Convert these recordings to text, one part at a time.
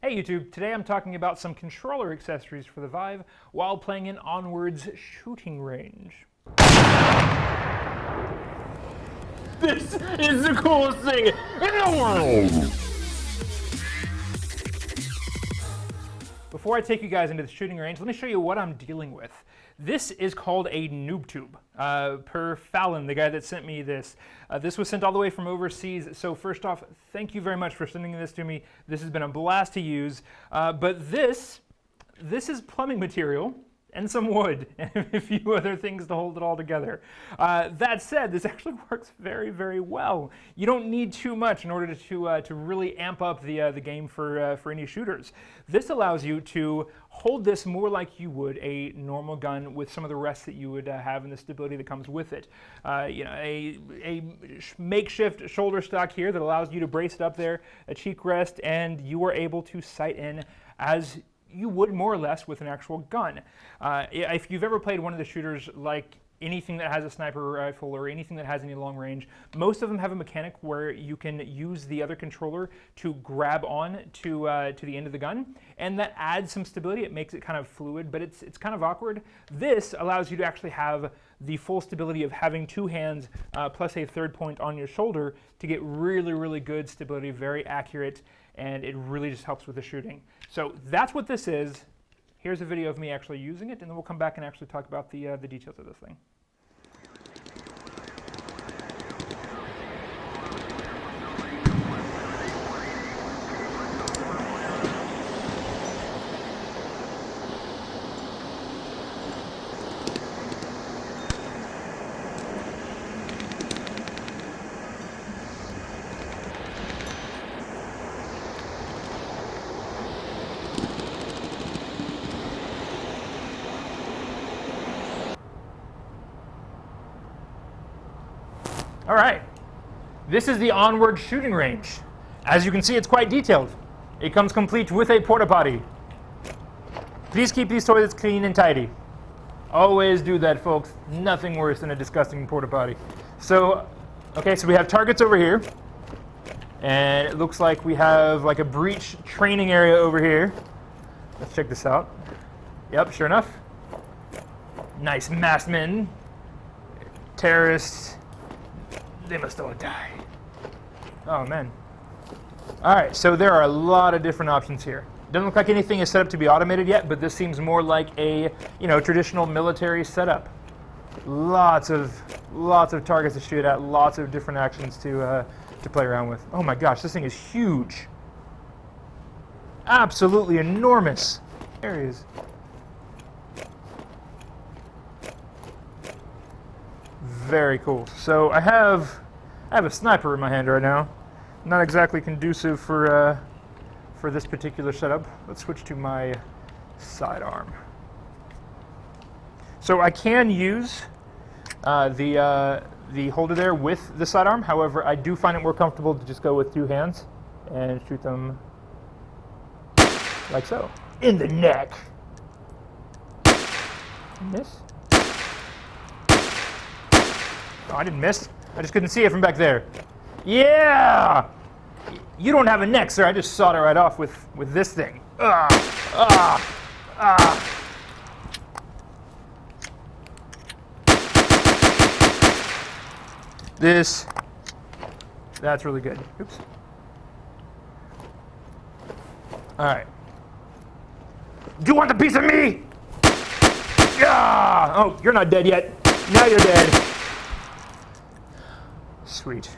Hey YouTube, today I'm talking about some controller accessories for the Vive while playing in Onward's shooting range. This is the coolest thing in the world! Before I take you guys into the shooting range, let me show you what I'm dealing with. This is called a Noobtube, per Fallon, the guy that sent me this. This was sent all the way from overseas, so first off, thank you very much for sending this to me. This has been a blast to use, but this is plumbing material and some wood and a few other things to hold it all together. That said, this actually works very, very well. You don't need too much in order to really amp up the game for any shooters. This allows you to hold this more like you would a normal gun with some of the rest that you would have and the stability that comes with it. You know, a makeshift shoulder stock here that allows you to brace it up there, a cheek rest, and you are able to sight in as you would more or less with an actual gun. If you've ever played one of the shooters like anything that has a sniper rifle or anything that has any long range, most of them have a mechanic where you can use the other controller to grab on to the end of the gun, and that adds some stability. It makes it kind of fluid, but it's kind of awkward. This allows you to actually have the full stability of having two hands plus a third point on your shoulder to get really, really good stability, very accurate, and it really just helps with the shooting. So that's what this is. Here's a video of me actually using it, and then we'll come back and actually talk about the details of this thing. All right, this is the Onward shooting range. As you can see, it's quite detailed. It comes complete with a porta potty. Please keep these toilets clean and tidy. Always do that, folks. Nothing worse than a disgusting porta potty. So, okay, so we have targets over here, and it looks like we have like a breach training area over here. Let's check this out. Yep, sure enough. Nice masked men, terrorists. They must all die. Oh man. All right, so there are a lot of different options here. Doesn't look like anything is set up to be automated yet, but this seems more like a, traditional military setup. Lots of targets to shoot at, lots of different actions to play around with. Oh my gosh, this thing is huge. Absolutely enormous. There he is. Very cool. So I have a sniper in my hand right now. Not exactly conducive for this particular setup. Let's switch to my sidearm. So I can use the holder there with the sidearm. However, I do find it more comfortable to just go with two hands and shoot them like so in the neck. Miss. Oh, I didn't miss. I just couldn't see it from back there. Yeah! You don't have a neck, sir. I just sawed it right off with this thing. That's really good. Oops. All right. Do you want the piece of me? Yeah! Oh, you're not dead yet. Now you're dead. Sweet.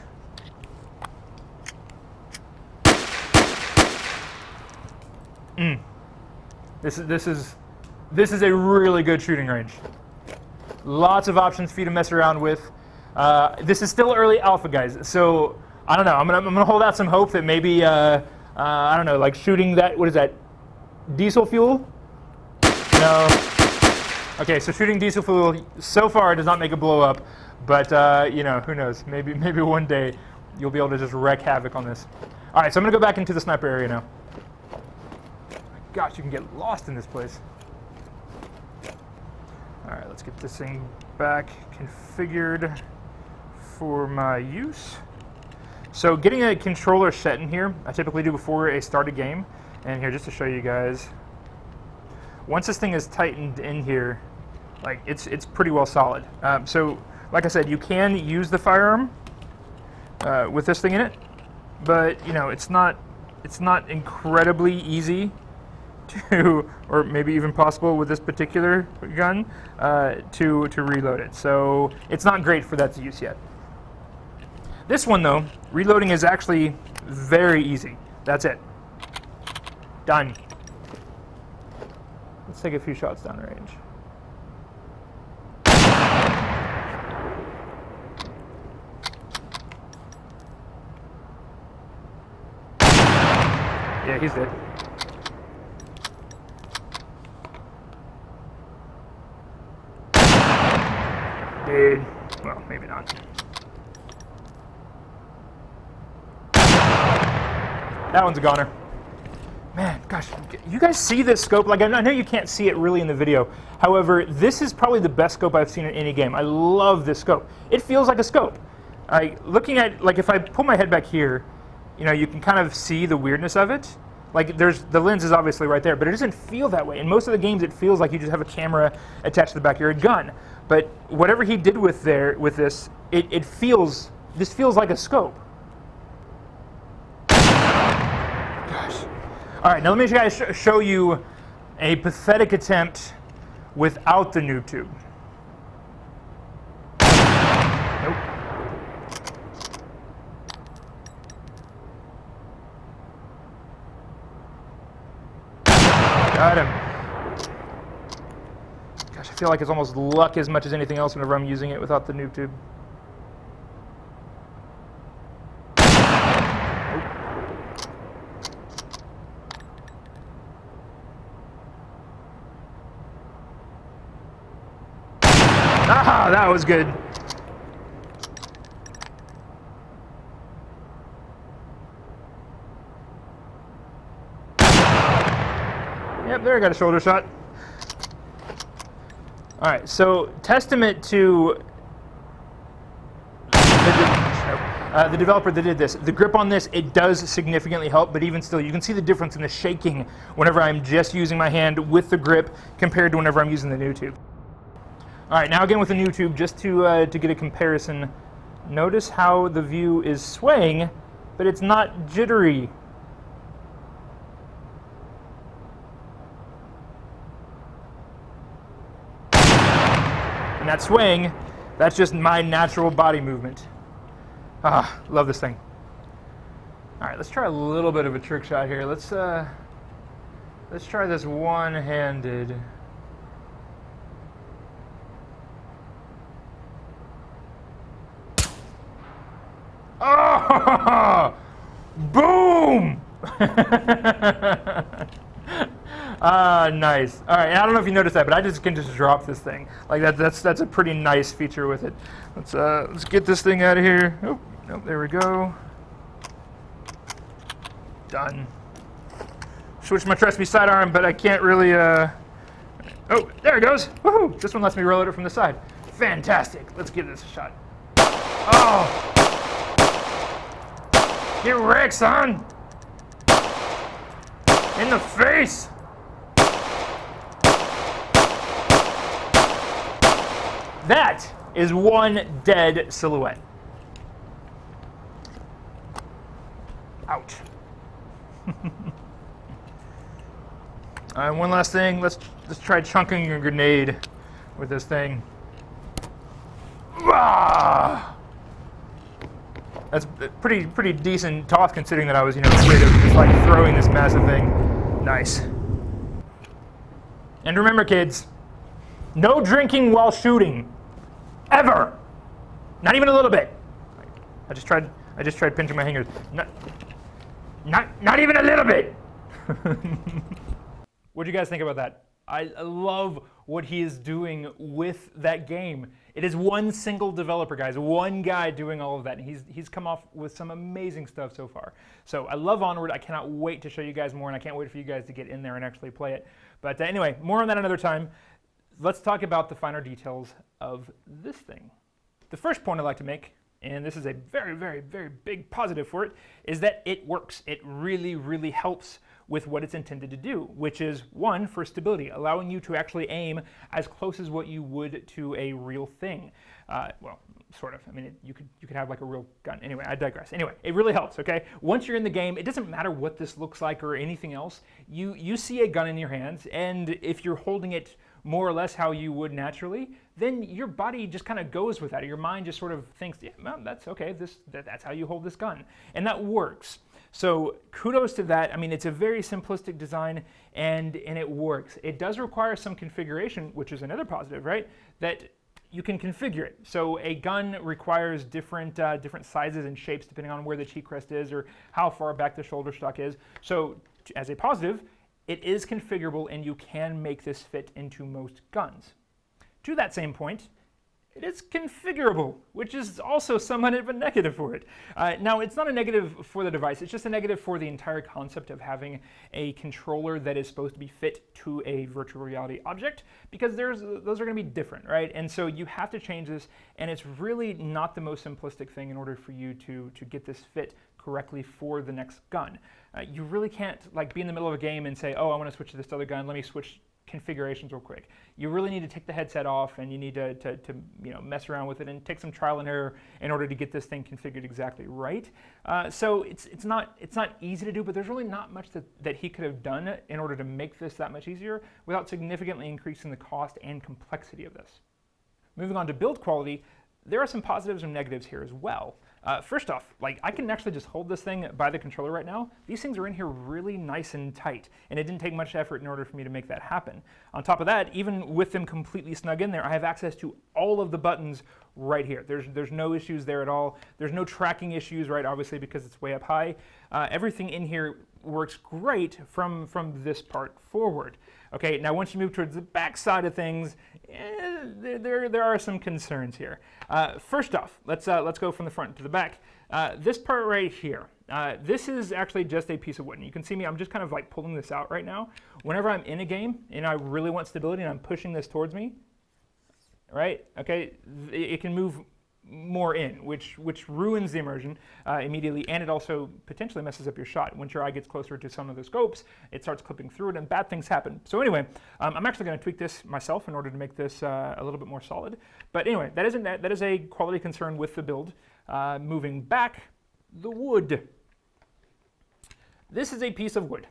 This is a really good shooting range. Lots of options for you to mess around with. This is still early alpha, guys. So I don't know. I'm gonna hold out some hope that maybe I don't know, like shooting that. What is that? Diesel fuel? No. Okay, so shooting diesel fuel so far does not make it blow up. But, who knows? Maybe one day you'll be able to just wreak havoc on this. All right, so I'm going to go back into the sniper area now. Gosh, you can get lost in this place. All right, let's get this thing back configured for my use. So getting a controller set in here, I typically do before I start a game, And here, just to show you guys, once this thing is tightened in here, like it's pretty well solid. So, like I said, you can use the firearm with this thing in it, but you know it's not incredibly easy to, or maybe even possible with this particular gun, to reload it. So it's not great for that use yet. This one though, reloading is actually very easy. That's it. Done. Let's take a few shots downrange. Yeah, he's dead. Dude. Well, maybe not. That one's a goner. Man, gosh, you guys see this scope? Like, I know you can't see it really in the video. However, this is probably the best scope I've seen in any game. I love this scope. It feels like a scope. Looking at, like, if I pull my head back here, you know, you can kind of see the weirdness of it. Like, the lens is obviously right there, but it doesn't feel that way. In most of the games, it feels like you just have a camera attached to the back of your gun. But whatever he did with this, this feels like a scope. Gosh. All right, now let me show you a pathetic attempt without the Noobtube. Nope. Got him. Gosh, I feel like it's almost luck as much as anything else whenever I'm using it without the Noobtube. Ah, that was good. Yep, there I got a shoulder shot. All right, so testament to the developer that did this. The grip on this, it does significantly help, but even still, you can see the difference in the shaking whenever I'm just using my hand with the grip compared to whenever I'm using the Noobtube. All right, now again with the Noobtube, just to get a comparison, notice how the view is swaying, but it's not jittery. And that swaying, that's just my natural body movement. Ah, love this thing. All right, let's try a little bit of a trick shot here. Let's try this one-handed. Oh! Boom! Nice. All right, I don't know if you noticed that, but I can just drop this thing. Like that's a pretty nice feature with it. Let's get this thing out of here. Oh, nope, there we go. Done. Switch my trusty sidearm, but I can't really. Oh, there it goes. Woohoo! This one lets me reload it from the side. Fantastic. Let's give this a shot. Oh! Get wrecked, son! In the face! That is one dead silhouette. Ouch. All right, one last thing. Let's try chunking a grenade with this thing. Ah! That's a pretty decent toss considering that I was, afraid of just like throwing this massive thing. Nice. And remember, kids, no drinking while shooting, ever. Not even a little bit. I just tried pinching my fingers. Not even a little bit. What do you guys think about that? I love what he is doing with that game. It is one single developer, guys, one guy doing all of that, and he's come off with some amazing stuff so far. So I love Onward. I cannot wait to show you guys more, and I can't wait for you guys to get in there and actually play it. But anyway, more on that another time. Let's talk about the finer details of this thing. The first point I'd like to make, and this is a very, very, very big positive for it, is that it works. It really, really helps with what it's intended to do, which is one, for stability, allowing you to actually aim as close as what you would to a real thing. Well, sort of. I mean, you could have like a real gun. Anyway, I digress. Anyway, it really helps, okay? Once you're in the game, it doesn't matter what this looks like or anything else. You see a gun in your hands, and if you're holding it more or less how you would naturally, then your body just kind of goes with that. Your mind just sort of thinks, yeah, well, that's okay. That's how you hold this gun, and that works. So kudos to that. I mean, it's a very simplistic design, and it works. It does require some configuration, which is another positive, right? That you can configure it. So a gun requires different sizes and shapes depending on where the cheek crest is or how far back the shoulder stock is. So as a positive, it is configurable and you can make this fit into most guns. To that same point, it is configurable, which is also somewhat of a negative for it. Now, it's not a negative for the device, it's just a negative for the entire concept of having a controller that is supposed to be fit to a virtual reality object, because those are going to be different, right? And so you have to change this, and it's really not the most simplistic thing in order for you to get this fit correctly for the next gun. You really can't like be in the middle of a game and say, oh, I want to switch to this other gun, let me switch configurations real quick. You really need to take the headset off, and you need to mess around with it and take some trial and error in order to get this thing configured exactly right. So it's not easy to do, but there's really not much that he could have done in order to make this that much easier without significantly increasing the cost and complexity of this. Moving on to build quality, there are some positives and negatives here as well. First off, like I can actually just hold this thing by the controller right now. These things are in here really nice and tight, and it didn't take much effort in order for me to make that happen. On top of that, even with them completely snug in there, I have access to all of the buttons right here. There's no issues there at all. There's no tracking issues, right, obviously because it's way up high. Everything in here works great from this part forward. Okay, now once you move towards the back side of things, there are some concerns here. First off, let's go from the front to the back. This part right here, this is actually just a piece of wood. And you can see me, I'm just kind of like pulling this out right now. Whenever I'm in a game and I really want stability and I'm pushing this towards me, right, okay, it can move more in, which ruins the immersion immediately, and it also potentially messes up your shot. Once your eye gets closer to some of the scopes, it starts clipping through it and bad things happen. So anyway, I'm actually going to tweak this myself in order to make this a little bit more solid. But anyway, that is a quality concern with the build. Moving back, the wood. This is a piece of wood.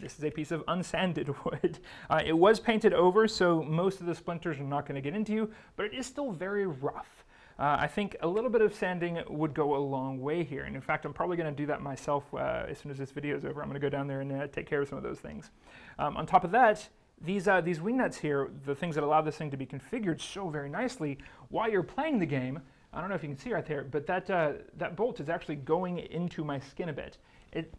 This is a piece of unsanded wood. It was painted over, so most of the splinters are not going to get into you, but it is still very rough. I think a little bit of sanding would go a long way here, and in fact I'm probably going to do that myself as soon as this video is over. I'm going to go down there and take care of some of those things. On top of that, these wing nuts here, the things that allow this thing to be configured so very nicely while you're playing the game, I don't know if you can see right there, but that bolt is actually going into my skin a bit.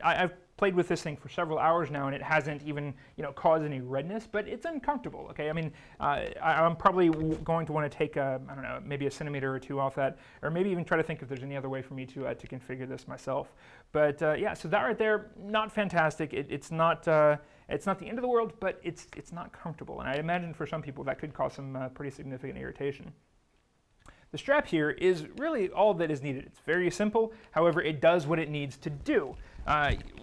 I've played with this thing for several hours now, and it hasn't even caused any redness, but it's uncomfortable. Okay, I mean, I'm probably going to want to take I don't know, maybe a centimeter or two off that, or maybe even try to think if there's any other way for me to configure this myself. But yeah, so that right there, not fantastic. It's not the end of the world, but it's not comfortable, and I imagine for some people that could cause some pretty significant irritation. The strap here is really all that is needed. It's very simple, however, it does what it needs to do.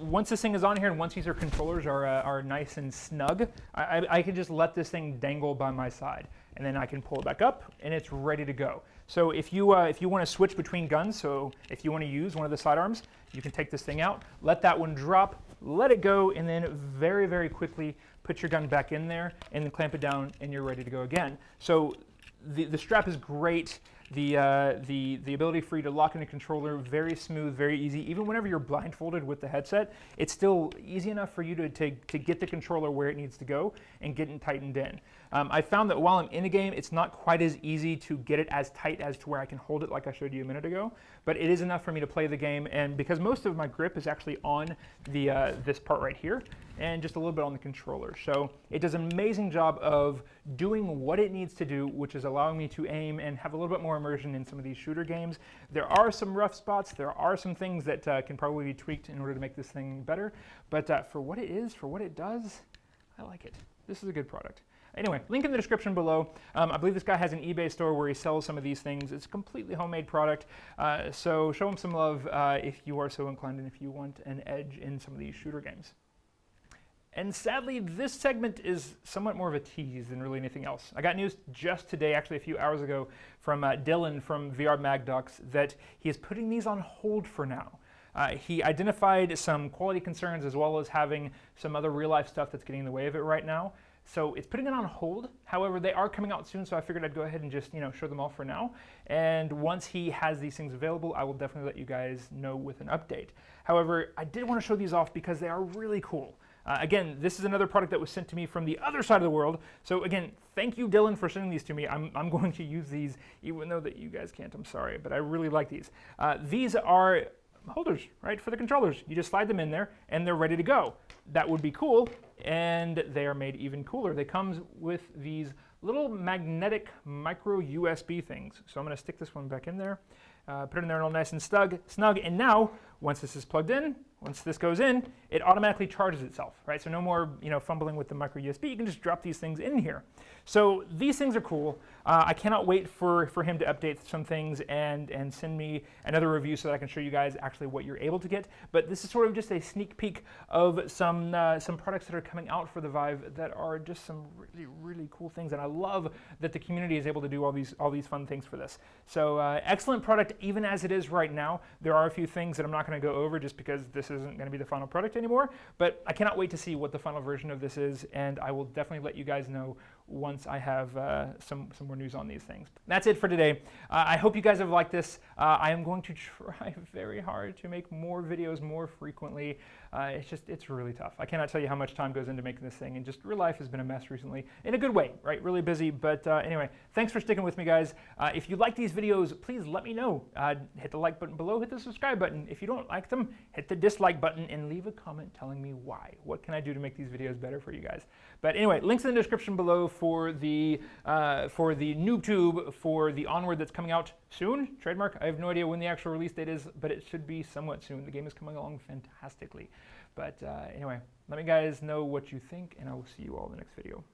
Once this thing is on here and once these controllers are nice and snug, I can just let this thing dangle by my side, and then I can pull it back up and it's ready to go. So if you want to switch between guns, so if you want to use one of the sidearms, you can take this thing out, let that one drop, let it go, and then very, very quickly put your gun back in there and then clamp it down and you're ready to go again. So the strap is great. The ability for you to lock in a controller, very smooth, very easy. Even whenever you're blindfolded with the headset, it's still easy enough for you to get the controller where it needs to go and get it tightened in. I found that while I'm in a game, it's not quite as easy to get it as tight as to where I can hold it like I showed you a minute ago, but it is enough for me to play the game, and because most of my grip is actually on this part right here, and just a little bit on the controller. So it does an amazing job of doing what it needs to do, which is allowing me to aim and have a little bit more immersion in some of these shooter games. There are some rough spots, there are some things that can probably be tweaked in order to make this thing better, but for what it is, for what it does, I like it. This is a good product. Anyway, link in the description below. I believe this guy has an eBay store where he sells some of these things. It's a completely homemade product, so show him some love if you are so inclined and if you want an edge in some of these shooter games. And sadly, this segment is somewhat more of a tease than really anything else. I got news just today, actually a few hours ago, from Dylan from VRMagdocks that he is putting these on hold for now. He identified some quality concerns as well as having some other real-life stuff that's getting in the way of it right now. So it's putting it on hold. However, they are coming out soon, so I figured I'd go ahead and just, show them all for now. And once he has these things available, I will definitely let you guys know with an update. However, I did want to show these off because they are really cool. Again, this is another product that was sent to me from the other side of the world. So again, thank you, Dylan, for sending these to me. I'm going to use these, even though that you guys can't. I'm sorry, but I really like these. These are holders, right, for the controllers. You just slide them in there, and they're ready to go. That would be cool, and they are made even cooler. They come with these little magnetic micro USB things. So I'm going to stick this one back in there, put it in there all nice and snug, and now, once this is plugged in, once this goes in, it automatically charges itself, right? So no more, fumbling with the micro USB. You can just drop these things in here. So these things are cool. I cannot wait for him to update some things and send me another review so that I can show you guys actually what you're able to get. But this is sort of just a sneak peek of some products that are coming out for the Vive that are just some really, really cool things. And I love that the community is able to do all these fun things for this. So excellent product, even as it is right now. There are a few things that I'm not going to go over just because this isn't going to be the final product anymore, but I cannot wait to see what the final version of this is, and I will definitely let you guys know once I have some more news on these things. That's it for today. I hope you guys have liked this. I am going to try very hard to make more videos more frequently. It's really tough. I cannot tell you how much time goes into making this thing, and just real life has been a mess recently, in a good way, right? Really busy, but anyway, thanks for sticking with me, guys. If you like these videos, please let me know. Hit the like button below, hit the subscribe button. If you don't like them, hit the dislike button and leave a comment telling me why. What can I do to make these videos better for you guys? But anyway, links in the description below for the Noobtube, for the Onward that's coming out soon. Trademark. I have no idea when the actual release date is, but it should be somewhat soon. The game is coming along fantastically. But anyway, let me guys know what you think, and I will see you all in the next video.